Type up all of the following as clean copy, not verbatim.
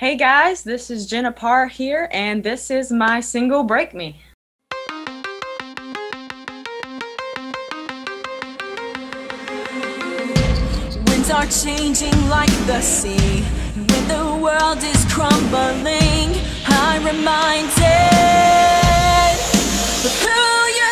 Hey guys, this is Jenna Parr here, and this is my single, Break Me. Winds are changing like the sea. When the world is crumbling, I'm reminded of who you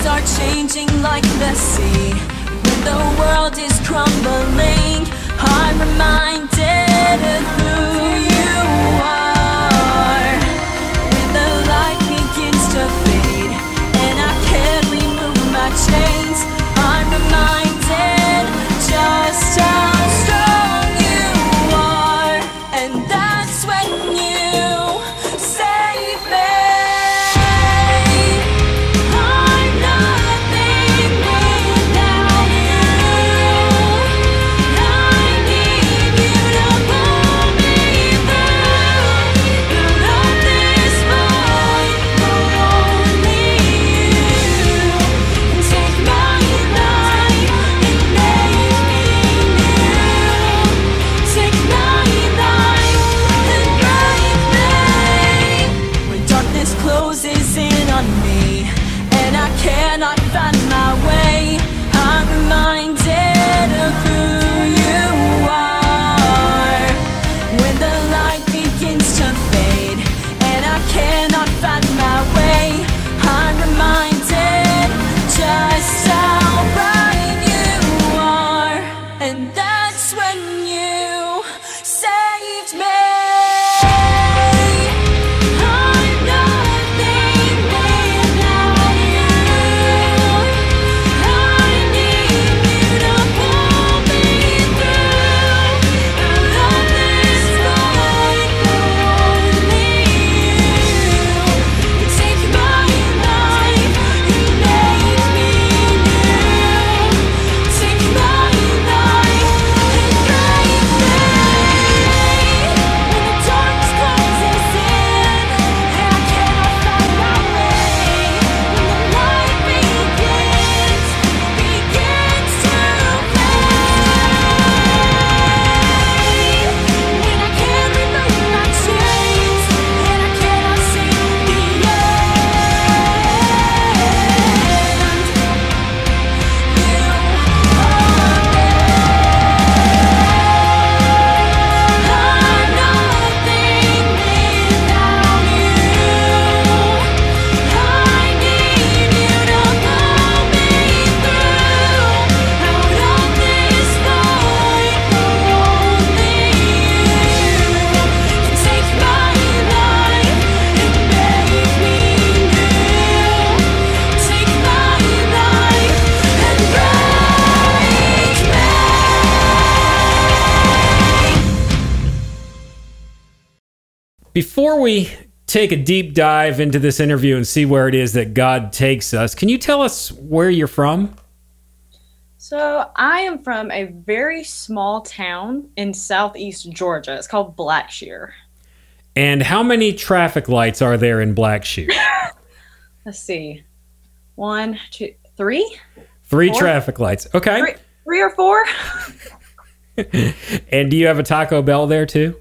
are changing like the sea. When the world is crumbling, I'm reminded of who you are. When the light begins to fade and I can't remove my chains, I'm reminded just how strong you are. And that's when you save me. Closes in on me and I cannot find my way, I'm reminded of who you are. When the light begins to fade and I cannot find my way, I'm reminded just how bright you are. And that's when you saved me. Before we take a deep dive into this interview and see where it is that God takes us, can you tell us where you're from? So I am from a very small town in southeast Georgia. It's called Blackshear. And how many traffic lights are there in Blackshear? Let's see. 1, 2, 3? Three four? traffic lights. Okay. Three or four? And do you have a Taco Bell there too?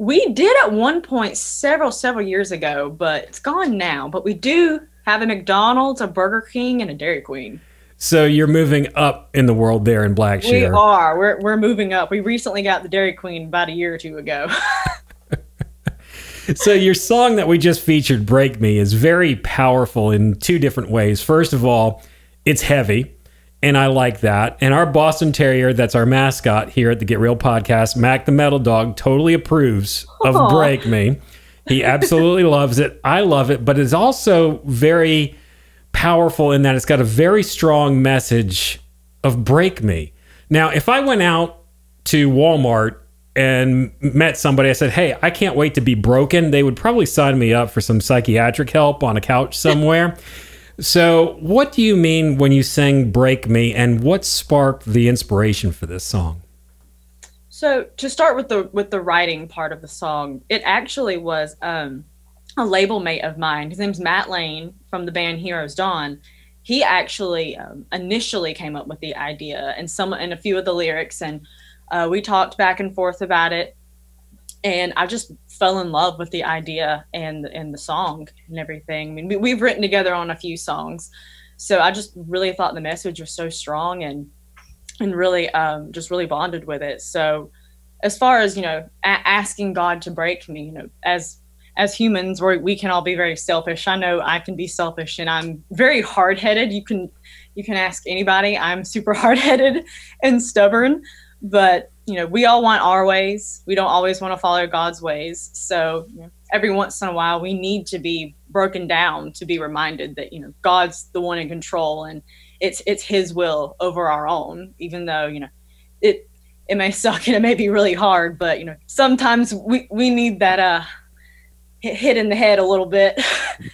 We did at one point several years ago, but it's gone now. But we do have a McDonald's, a Burger King, and a Dairy Queen. So you're moving up in the world there in Blackshear. We are. We're moving up. We recently got the Dairy Queen about a year or two ago. So your song that we just featured, Break Me, is very powerful in two different ways. First of all, it's heavy, and I like that. And our Boston Terrier, that's our mascot here at the Get Real podcast, Mac the Metal Dog, totally approves of Break Me. He absolutely loves it. I love it, but it's also very powerful in that it's got a very strong message of break me. Now, if I went out to Walmart and met somebody, I said, hey, I can't wait to be broken, they would probably sign me up for some psychiatric help on a couch somewhere. So what do you mean when you sing Break Me, and what sparked the inspiration for this song? So to start with the writing part of the song, it actually was a label mate of mine. His name's Matt Lane from the band Heroes Dawn. He actually initially came up with the idea and a few of the lyrics, and we talked back and forth about it. And I just fell in love with the idea and the song and everything. I mean, we've written together on a few songs, so I just really thought the message was so strong and really just really bonded with it. So as far as asking God to break me, as humans, we can all be very selfish. I know I can be selfish, and I'm very hard-headed. You can ask anybody. I'm super hard-headed and stubborn, but we all want our ways. We don't always want to follow God's ways. So every once in a while, we need to be broken down to be reminded that God's the one in control, and it's His will over our own. Even though it may suck and it may be really hard, but sometimes we need that hit in the head a little bit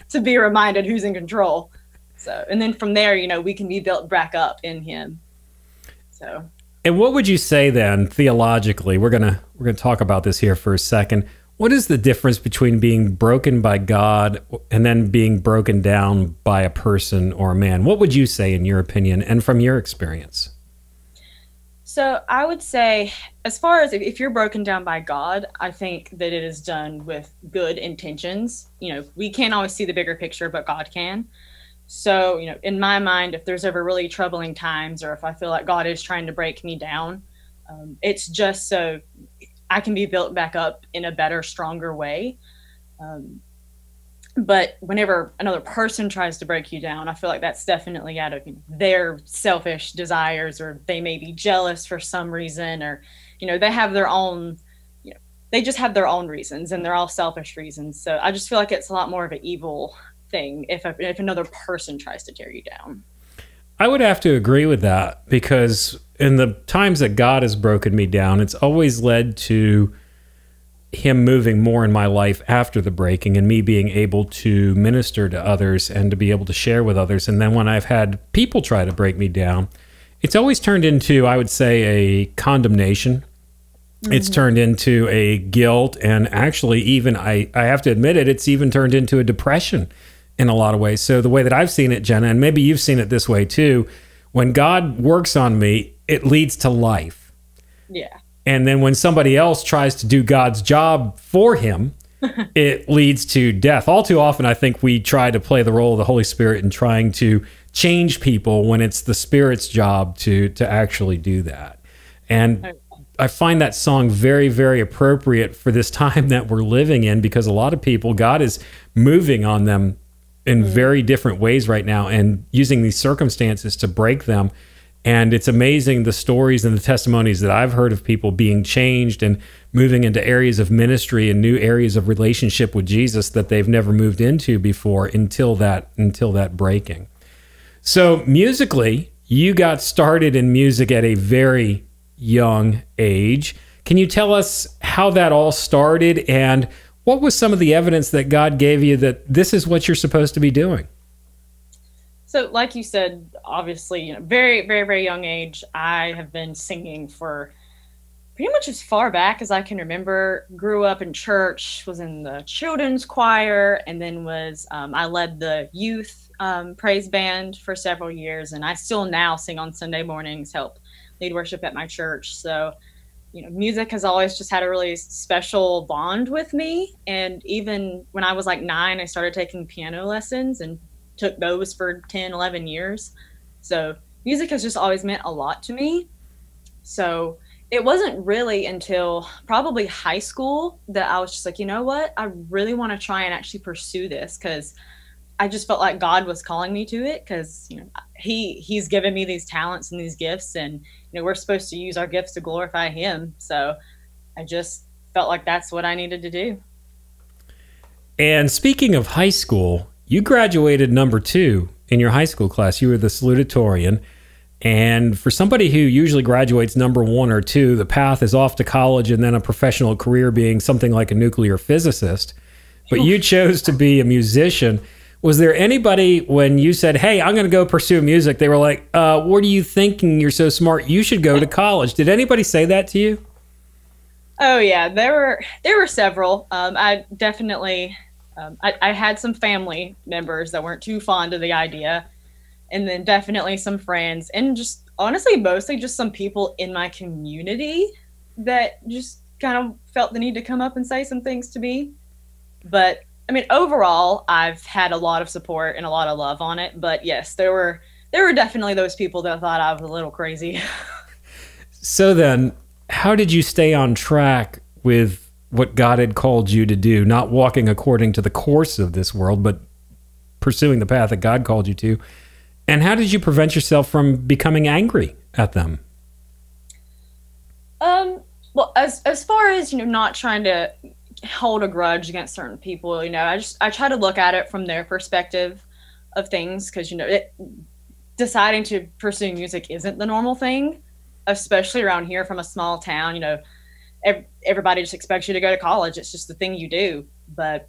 to be reminded who's in control. So, and then from there, we can be built back up in Him. So. And what would you say then, theologically? We're gonna talk about this here for a second. What is the difference between being broken by God and then being broken down by a person or a man? What would you say, in your opinion, and from your experience? So I would say, as far as if you're broken down by God, I think that it is done with good intentions. We can't always see the bigger picture, but God can. So, in my mind, if there's ever really troubling times, or if I feel like God is trying to break me down, it's just so I can be built back up in a better, stronger way. But whenever another person tries to break you down, I feel like that's definitely out of their selfish desires, or they may be jealous for some reason, or, they have their own, they just have their own reasons, and they're all selfish reasons. So I just feel like it's a lot more of an evil thing if another person tries to tear you down. I would have to agree with that, because in the times that God has broken me down, it's always led to Him moving more in my life after the breaking, and me being able to minister to others and to be able to share with others. And then when I've had people try to break me down, it's always turned into, I would say, a condemnation. It's turned into a guilt, and actually even, I have to admit it, it's even turned into a depression in a lot of ways. So the way that I've seen it, Jenna, and maybe you've seen it this way too, when God works on me, it leads to life. Yeah. And then when somebody else tries to do God's job for Him, it leads to death. All too often, I think we try to play the role of the Holy Spirit in trying to change people when it's the Spirit's job to actually do that. And I find that song very, very appropriate for this time that we're living in, because a lot of people, God is moving on them in very different ways right now, and using these circumstances to break them. And it's amazing the stories and the testimonies that I've heard of people being changed and moving into areas of ministry and new areas of relationship with Jesus that they've never moved into before until that breaking. So musically, you got started in music at a very young age. Can you tell us how that all started, and what was some of the evidence that God gave you that this is what you're supposed to be doing? So like you said, obviously, very, very, very young age, I have been singing for pretty much as far back as I can remember. Grew up in church, was in the children's choir, and then I led the youth praise band for several years. And I still now sing on Sunday mornings, help lead worship at my church. So music has always just had a really special bond with me. And even when I was like 9, I started taking piano lessons and took those for 10, 11 years. So music has just always meant a lot to me. So it wasn't really until probably high school that I was just like, you know what? I really want to try and actually pursue this, because I just felt like God was calling me to it, because He's given me these talents and these gifts, and we're supposed to use our gifts to glorify Him. So I just felt like that's what I needed to do. And speaking of high school, you graduated number 2 in your high school class. You were the salutatorian. And for somebody who usually graduates number 1 or 2, the path is off to college and then a professional career being something like a nuclear physicist. But you chose to be a musician. Was there anybody, when you said, hey, I'm going to go pursue music, they were like, what are you thinking? You're so smart. You should go to college. Did anybody say that to you? Oh, yeah. There were several. I definitely I had some family members that weren't too fond of the idea, and then definitely some friends, and just honestly, mostly just some people in my community that just kind of felt the need to come up and say some things to me. But I mean, overall, I've had a lot of support and a lot of love on it. But yes, there were definitely those people that thought I was a little crazy. So then, how did you stay on track with what God had called you to do, not walking according to the course of this world, but pursuing the path that God called you to? And how did you prevent yourself from becoming angry at them? Well, as far as not trying to hold a grudge against certain people, I try to look at it from their perspective of things, because deciding to pursue music isn't the normal thing, especially around here from a small town. Everybody just expects you to go to college. It's just the thing you do. But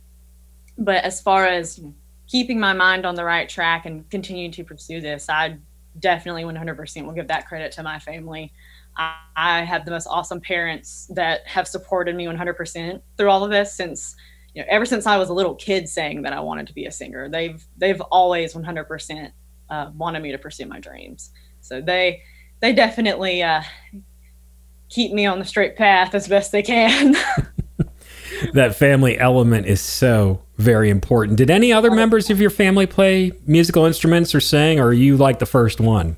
as far as keeping my mind on the right track and continuing to pursue this, I definitely 100% will give that credit to my family. I have the most awesome parents that have supported me 100% through all of this since, ever since I was a little kid saying that I wanted to be a singer. They've always 100% wanted me to pursue my dreams. So they definitely keep me on the straight path as best they can. That family element is so very important. Did any other members of your family play musical instruments or sing, or are you like the first one?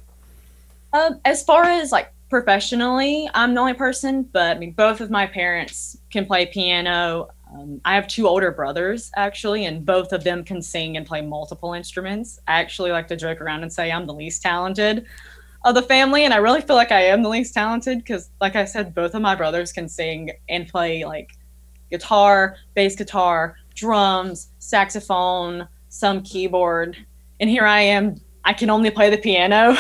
As far as like professionally, I'm the only person, but I mean, both of my parents can play piano. I have two older brothers, actually, and both of them can sing and play multiple instruments. I actually like to joke around and say I'm the least talented of the family, and I really feel like I am the least talented because, like I said, both of my brothers can sing and play like guitar, bass guitar, drums, saxophone, some keyboard, and here I am, I can only play the piano.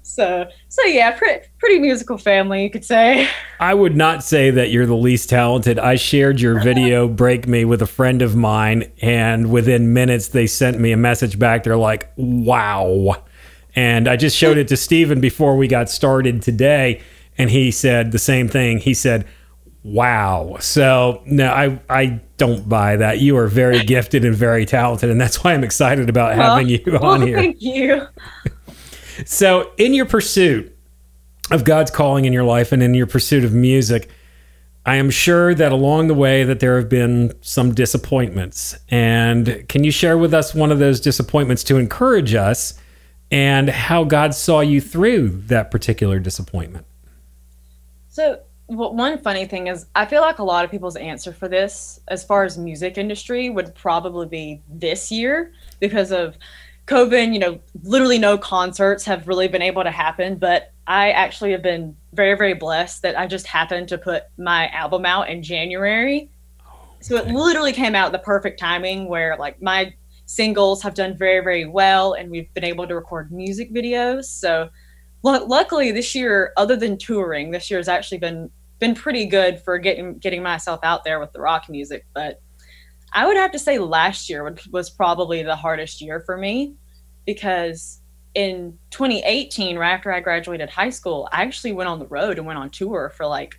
So yeah, pretty musical family, you could say. I would not say that you're the least talented. I shared your video, Break Me, with a friend of mine, and within minutes they sent me a message back. They're like, wow. And I just showed it to Steven before we got started today, and he said the same thing. He said, wow. So no, I don't buy that. You are very gifted and very talented, and that's why I'm excited about having you on here. Thank you. So in your pursuit of God's calling in your life and in your pursuit of music, I am sure that along the way that there have been some disappointments. And can you share with us one of those disappointments to encourage us and how God saw you through that particular disappointment? So one funny thing is I feel like a lot of people's answer for this, as far as music industry, would probably be this year because of COVID. Literally no concerts have really been able to happen, but I actually have been very, very blessed that I just happened to put my album out in January. So it literally came out at the perfect timing where like my singles have done very, very well and we've been able to record music videos. So luckily this year, other than touring, this year has actually been pretty good for getting myself out there with the rock music. But I would have to say last year was probably the hardest year for me because in 2018, right after I graduated high school, I actually went on the road and went on tour for like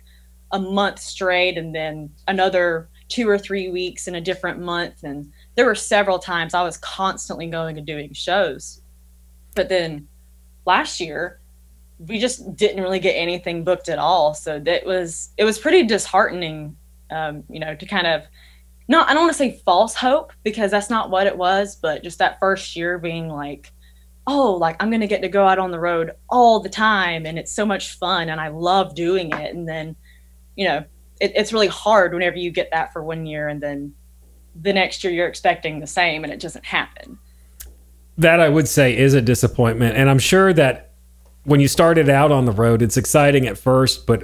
a month straight and then another 2 or 3 weeks in a different month. And there were several times I was constantly going and doing shows. But then last year, we just didn't really get anything booked at all. So it was pretty disheartening, to kind of, I don't want to say false hope because that's not what it was, but just that first year being like, oh, like I'm going to get to go out on the road all the time and it's so much fun and I love doing it. And then, it's really hard whenever you get that for 1 year and then the next year you're expecting the same and it doesn't happen. That I would say is a disappointment. And I'm sure that when you started out on the road, it's exciting at first, but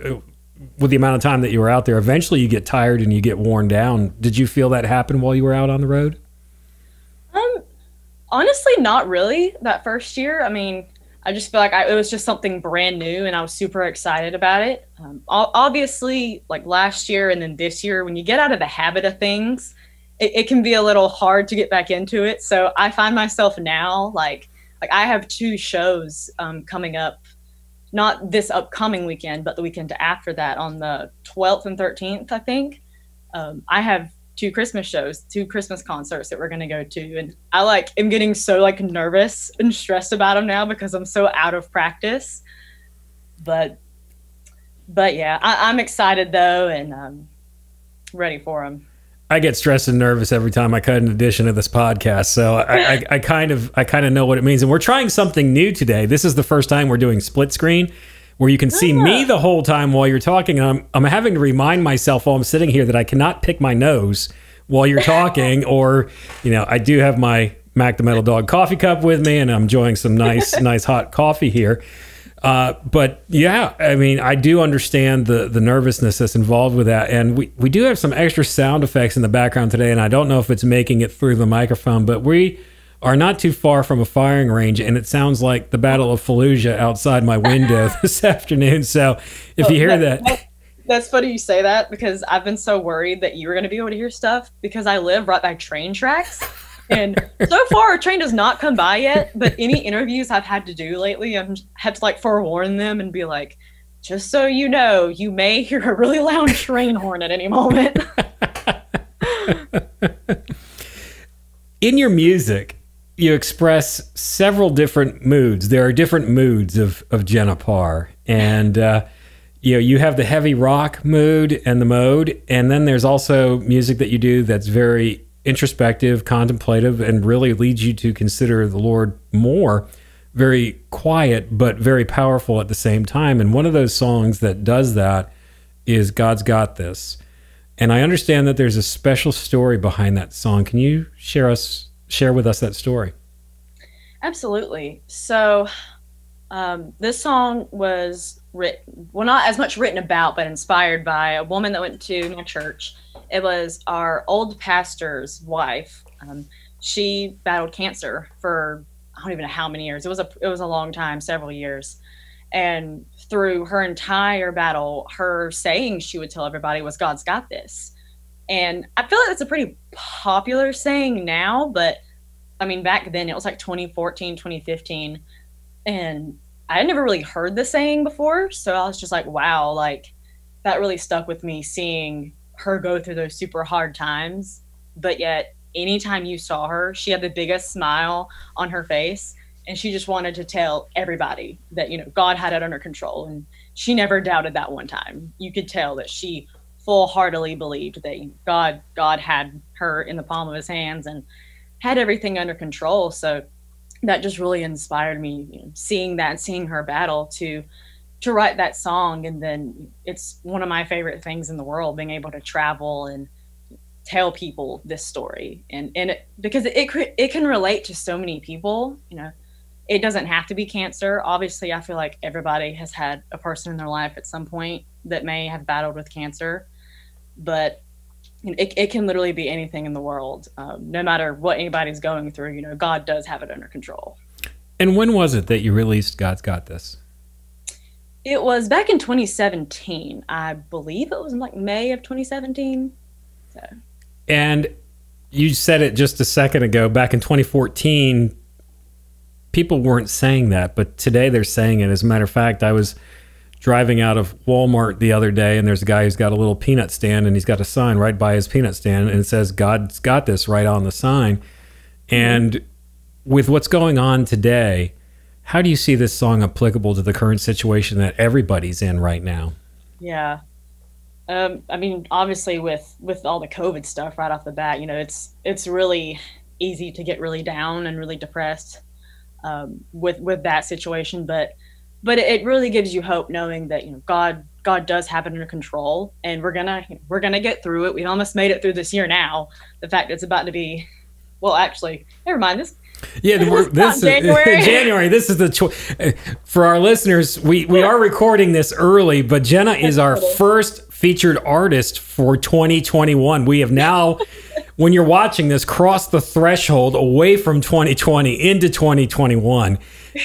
with the amount of time that you were out there, eventually you get tired and you get worn down. Did you feel that happen while you were out on the road? Honestly, not really that first year. I mean, I just feel like it was just something brand new and I was super excited about it. Obviously, like last year and then this year, when you get out of the habit of things, it can be a little hard to get back into it. So I find myself now, like I have 2 shows coming up, not this upcoming weekend, but the weekend after that on the 12th and 13th, I think. I have two Christmas shows, two Christmas concerts that we're going to go to. And I like am getting so like nervous and stressed about them now because I'm so out of practice. But yeah, I'm excited though, and ready for them. I get stressed and nervous every time I cut an edition of this podcast, so I kind of know what it means. And we're trying something new today. This is the first time we're doing split screen, where you can see me the whole time while you're talking. And I'm having to remind myself while I'm sitting here that I cannot pick my nose while you're talking, or I do have my Mac the Metal Dog coffee cup with me, and I'm enjoying some nice hot coffee here. But yeah, I mean, I do understand the nervousness that's involved with that. And we do have some extra sound effects in the background today, and I don't know if it's making it through the microphone, but we are not too far from a firing range, and it sounds like the Battle of Fallujah outside my window this afternoon. So if you hear that. That's funny you say that, because I've been so worried that you were going to be able to hear stuff, because I live right by train tracks. And so far, a train does not come by yet, but any interviews I've had to do lately, I've had to like forewarn them and be like, just so you know, you may hear a really loud train horn at any moment. In your music, you express several different moods. There are different moods of Jenna Parr. And, you have the heavy rock mood and the mode. And then there's also music that you do that's very introspective, contemplative, and really leads you to consider the Lord more. Very quiet, but very powerful at the same time. And one of those songs that does that is God's Got This. And I understand that there's a special story behind that song. Can you share with us that story? Absolutely. So this song was written, well, not as much written about, but inspired by a woman that went to my church. It was our old pastor's wife. She battled cancer for, I don't even know how many years. It was a long time, several years. And through her entire battle, her saying she would tell everybody was, God's got this. And I feel like that's a pretty popular saying now, but I mean, back then it was like 2014, 2015. And I had never really heard the saying before. So I was just like, wow, like that really stuck with me, seeing her go through those super hard times. But yet anytime you saw her, she had the biggest smile on her face. And she just wanted to tell everybody that, God had it under control. And she never doubted that one time. You could tell that she full-heartedly believed that God had her in the palm of his hands and had everything under control. So that just really inspired me, seeing her battle to write that song. And then it's one of my favorite things in the world, being able to travel and tell people this story. And because it can relate to so many people. It doesn't have to be cancer. Obviously, I feel like everybody has had a person in their life at some point that may have battled with cancer, but it can literally be anything in the world. No matter what anybody's going through, God does have it under control. And when was it that you released God's Got This? It was back in 2017. I believe it was in like May of 2017. So. And you said it just a second ago, back in 2014, people weren't saying that, but today they're saying it. As a matter of fact, I was driving out of Walmart the other day, and there's a guy who's got a little peanut stand, and he's got a sign right by his peanut stand, and it says, God's got this, right on the sign. And with what's going on today, how do you see this song applicable to the current situation that everybody's in right now? Yeah. I mean, obviously with all the COVID stuff right off the bat, it's really easy to get really down and really depressed with that situation. But it really gives you hope, knowing that God does have it under control, and we're gonna get through it. We almost made it through this year now. The fact it's about to be, well, actually, never mind this. Yeah, this is January. January. This is for our listeners. We are recording this early, but Jenna is our first featured artist for 2021. We have now, when you're watching this, crossed the threshold away from 2020 into 2021.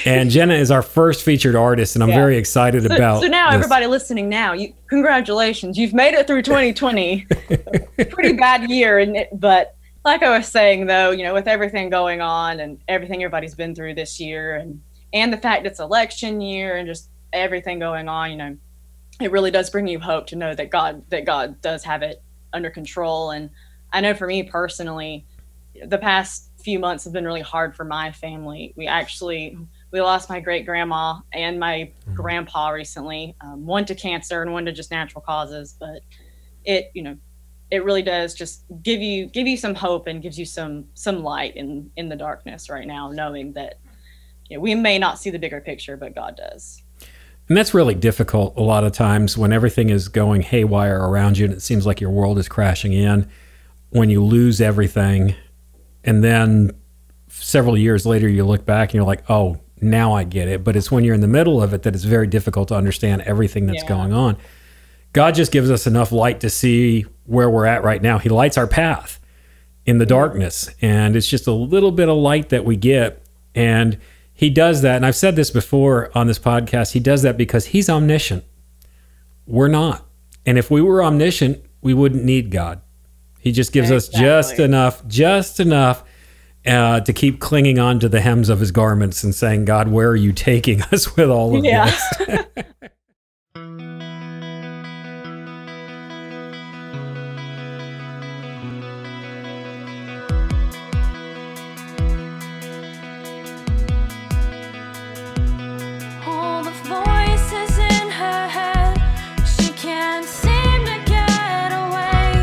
And Jenna is our first featured artist, and I'm very excited about. So now, everybody listening now, congratulations, you've made it through 2020. Pretty bad year, but like I was saying, though, with everything going on and everything everybody's been through this year, and the fact it's election year and just everything going on, it really does bring you hope to know that God does have it under control. And I know for me personally, the past few months have been really hard for my family. We lost my great grandma and my grandpa recently, one to cancer and one to just natural causes. But it, it really does just give you some hope and gives you some light in the darkness right now, knowing that we may not see the bigger picture, but God does. And that's really difficult a lot of times when everything is going haywire around you and it seems like your world is crashing in, when you lose everything. And then several years later, you look back and you're like, oh, now I get it. But it's when you're in the middle of it that it's very difficult to understand everything that's going on. God just gives us enough light to see where we're at right now. He lights our path in the darkness. And it's just a little bit of light that we get. And he does that. And I've said this before on this podcast. He does that because he's omniscient. We're not. And if we were omniscient, we wouldn't need God. He just gives us just enough to keep clinging on to the hems of his garments and saying, God, where are you taking us with all of this? All the voices in her head, she can't seem to get away.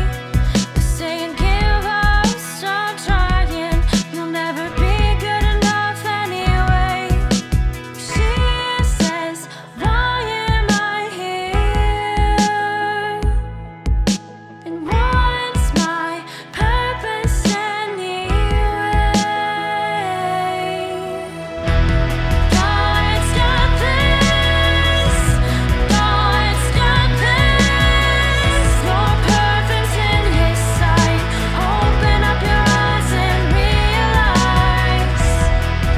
They're saying, give up, stop trying, you'll never be good enough anyway. She says, why am I here? And what's my purpose anyway? God's got this, God's got this. You're perfect in his sight. Open up your eyes and realize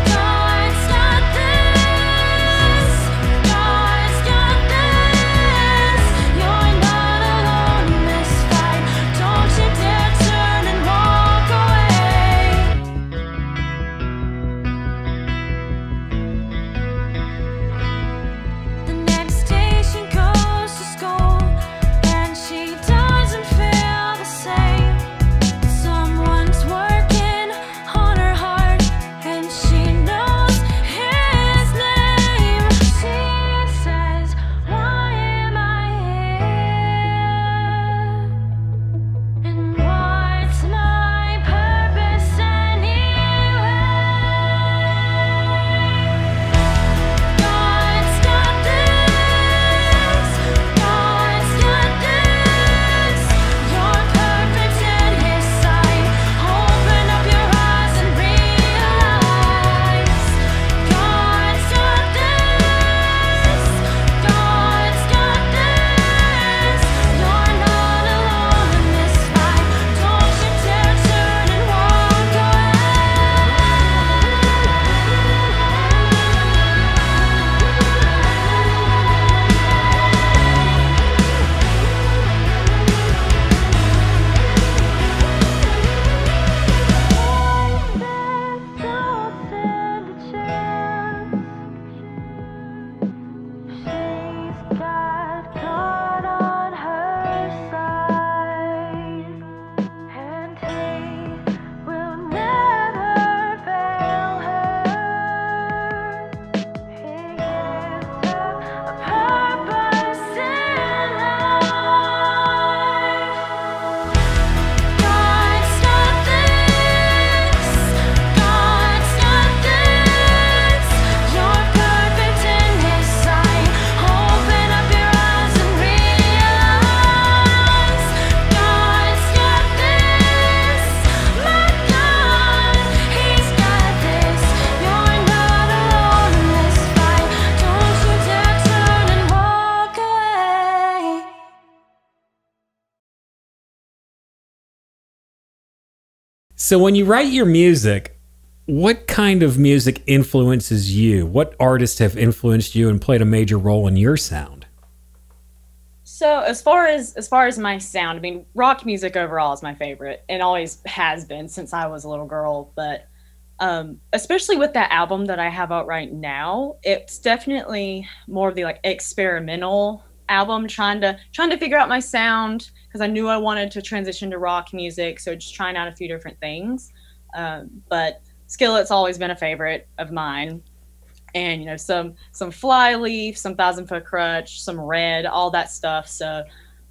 God's got this, God's got this. You're not alone in this fight. Don't you dare turn and walk away. The next day she goes to school and she doesn't feel the same. Someone's working on her heart and she knows his name. She says, why am I here? And what's my purpose anyway? God's got this, God's got this. You're perfect in his sight. Open up your eyes and realize God's got this, God's got this. You're not alone in this fight. Don't you dare turn and walk She's got God on her side, and he will never fail her. He gives her a purpose in life. God's got this, God's got this. You're perfect in his sight. Open up your eyes and realize God's got this. My God, he's got this. You're not alone in this fight. Don't you dare turn and walk away. So when you write your music, what kind of music influences you? What artists have influenced you and played a major role in your sound? So as far as my sound, I mean, rock music overall is my favorite and always has been since I was a little girl. But especially with that album that I have out right now, it's definitely more of the like experimental album, trying to figure out my sound, because I knew I wanted to transition to rock music. So just trying out a few different things. But Skillet's always been a favorite of mine. And, you know, some Flyleaf, some Thousand Foot Crutch, some Red, all that stuff. So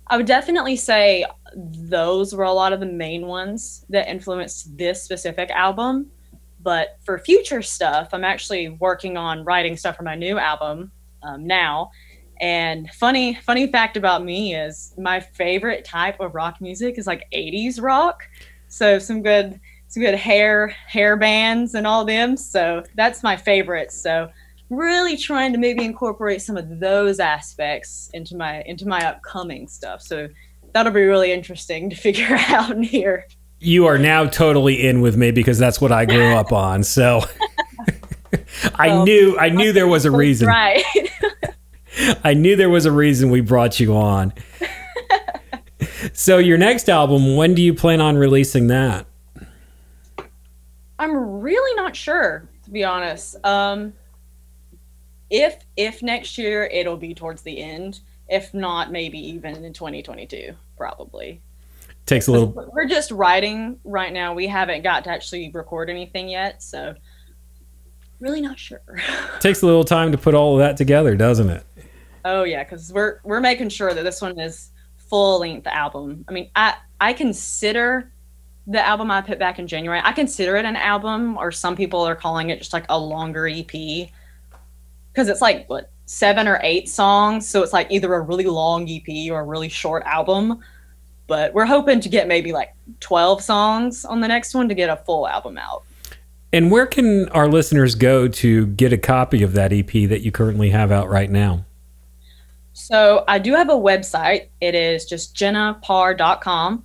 I would definitely say those were a lot of the main ones that influenced this specific album. But for future stuff, I'm actually working on writing stuff for my new album now. And funny fact about me is my favorite type of rock music is like 80s rock. So some good hair bands and all them. So that's my favorite. So really trying to maybe incorporate some of those aspects into my upcoming stuff. So that'll be really interesting to figure out here. You are now totally in with me because that's what I grew up on. So I knew there was a reason. Right. I knew there was a reason we brought you on. So your next album, when do you plan on releasing that? I'm really not sure, to be honest. If next year, it'll be towards the end. If not, maybe even in 2022, probably. Takes a little. We're just writing right now. We haven't got to actually record anything yet, so really not sure. Takes a little time to put all of that together, doesn't it? Oh yeah, because we're making sure that this one is full-length album. I mean, I consider the album I put back in January, I consider it an album, or some people are calling it just like a longer EP, because it's like, what, 7 or 8 songs, so it's like either a really long EP or a really short album. But we're hoping to get maybe like 12 songs on the next one to get a full album out. And where can our listeners go to get a copy of that EP that you currently have out right now? So I do have a website. It is just jennaparr.com.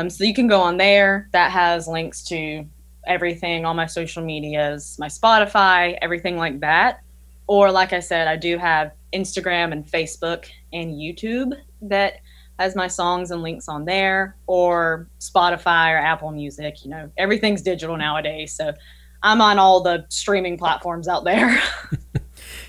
So you can go on there. That has links to everything, all my social medias, my Spotify, everything like that. Or like I said, I do have Instagram and Facebook and YouTube that has my songs and links on there, or Spotify or Apple Music. You know, everything's digital nowadays. So I'm on all the streaming platforms out there.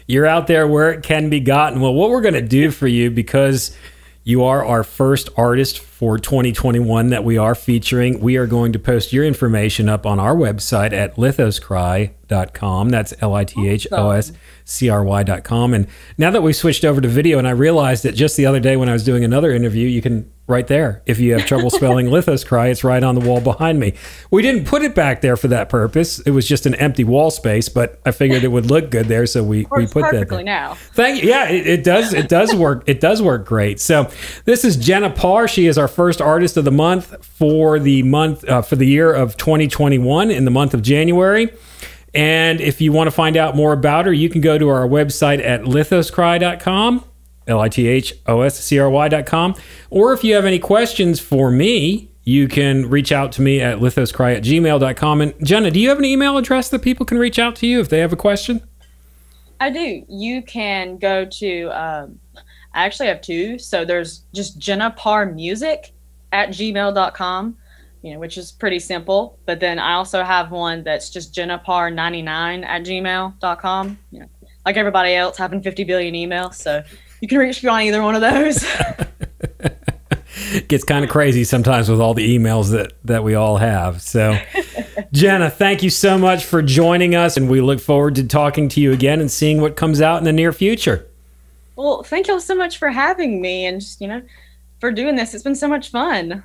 You're out there where it can be gotten. Well, what we're going to do for you, because you are our first artist for 2021 that we are featuring, we are going to post your information up on our website at lithoscry.com. That's LITHOSCRY.com. And now that we've switched over to video, and I realized that just the other day when I was doing another interview, you can right there, if you have trouble spelling Lithoscry, it's right on the wall behind me. We didn't put it back there for that purpose. It was just an empty wall space, but I figured it would look good there, so we put that there. Perfectly now. Thank you. Yeah, it does work. It does work great. So this is Jenna Parr. She is our first artist of the month for the year of 2021 in the month of January. And if you want to find out more about her, you can go to our website at lithoscry.com. LITHOSCRY.com. Or if you have any questions for me, you can reach out to me at lithoscry@gmail.com. And Jenna, do you have an email address that people can reach out to you if they have a question? I do. You can go to, I actually have 2. So there's just jennaparrmusic@gmail.com, you know, which is pretty simple. But then I also have one that's just jennaparr99@gmail.com. You know, like everybody else, having 50 billion emails. So you can reach me on either one of those. Gets kind of crazy sometimes with all the emails that we all have. So, Jenna, thank you so much for joining us, and we look forward to talking to you again and seeing what comes out in the near future. Well, thank you all so much for having me and just, you know, for doing this. It's been so much fun.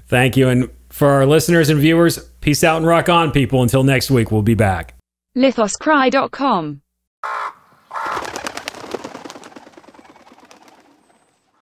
Thank you. And for our listeners and viewers, peace out and rock on, people. Until next week, we'll be back. lithoscry.com